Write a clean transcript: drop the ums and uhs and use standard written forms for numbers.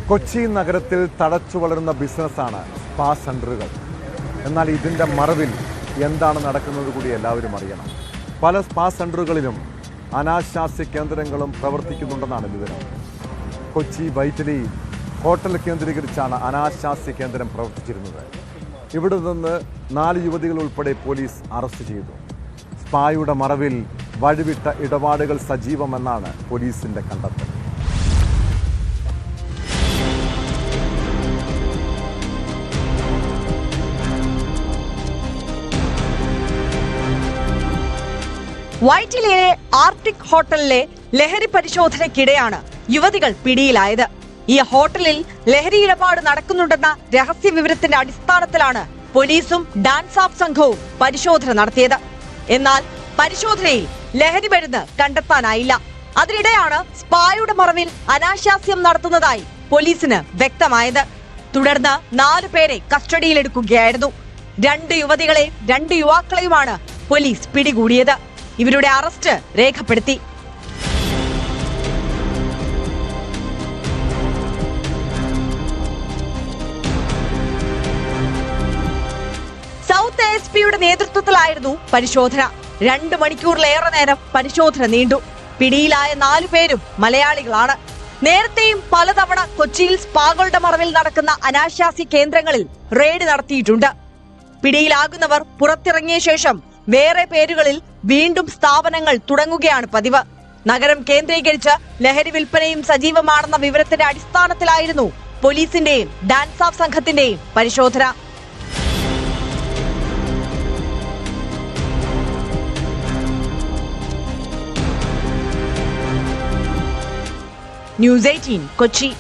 കൊച്ചി നഗരത്തിൽ തഴച്ചു വളരുന്ന ബിസിനസ്സാണ് സ്പാ സെൻ്ററുകൾ. എന്നാൽ ഇതിൻ്റെ മറവിൽ എന്താണ് നടക്കുന്നത് കൂടി എല്ലാവരും അറിയണം. പല സ്പാ സെൻ്ററുകളിലും അനാശാസ്യ കേന്ദ്രങ്ങളും പ്രവർത്തിക്കുന്നുണ്ടെന്നാണ് വിവരം. കൊച്ചി വൈറ്റിലി ഹോട്ടൽ കേന്ദ്രീകരിച്ചാണ് അനാശാസ്യ കേന്ദ്രം പ്രവർത്തിച്ചിരുന്നത്. ഇവിടെ നിന്ന് 4 യുവതികൾ ഉൾപ്പെടെ പോലീസ് അറസ്റ്റ് ചെയ്തു. സ്പായുടെ മറവിൽ വഴിവിട്ട ഇടപാടുകൾ സജീവമെന്നാണ് പോലീസിന്റെ കണ്ടെത്തൽ. വൈറ്റിലയിലെ ആർട്ടിക് ഹോട്ടലിലെ ലഹരി പരിശോധനയ്ക്കിടെയാണ് യുവതികൾ പിടിയിലായത്. ഈ ഹോട്ടലിൽ ലഹരി ഇടപാട് നടക്കുന്നുണ്ടെന്ന രഹസ്യ വിവരത്തിന്റെ അടിസ്ഥാനത്തിലാണ് പോലീസും ഡാൻസ് ഓഫ് സംഘവും പരിശോധന നടത്തിയത്. എന്നാൽ പരിശോധനയിൽ ലഹരി മരുന്ന് കണ്ടെത്താനായില്ല. അതിനിടെയാണ് സ്പായുടെ മറവിൽ അനാശാസ്യം നടത്തുന്നതായി പോലീസിന് വ്യക്തമായത്. തുടർന്ന് 4 പേരെ കസ്റ്റഡിയിലെടുക്കുകയായിരുന്നു. 2 യുവതികളെയും 2 യുവാക്കളെയുമാണ് പോലീസ് പിടികൂടിയത്. ഇവരുടെ അറസ്റ്റ് രേഖപ്പെടുത്തി. സൗത്ത് എസ്.പിയുടെ നേതൃത്വത്തിലായിരുന്നു പരിശോധന. 2 മണിക്കൂറിലേറെ നേരം പരിശോധന നീണ്ടു. പിടിയിലായ 4 പേരും മലയാളികളാണ്. നേരത്തെയും പലതവണ കൊച്ചിയിൽ സ്പാകളുടെ മറവിൽ നടക്കുന്ന അനാശാസ്യ കേന്ദ്രങ്ങളിൽ റെയ്ഡ് നടത്തിയിട്ടുണ്ട്. പിടിയിലാകുന്നവർ പുറത്തിറങ്ങിയ ശേഷം വേറെ പേരുകളിൽ വീണ്ടും സ്ഥാപനങ്ങൾ തുടങ്ങുകയാണ് പതിവ്. നഗരം കേന്ദ്രീകരിച്ച് ലഹരി വിൽപ്പനയും സജീവമാണെന്ന വിവരത്തിന്റെ അടിസ്ഥാനത്തിലായിരുന്നു പോലീസിന്റെയും ഡാൻസ് ഓഫ് സംഘത്തിന്റെയും പരിശോധന. ന്യൂസ് 18 കൊച്ചി.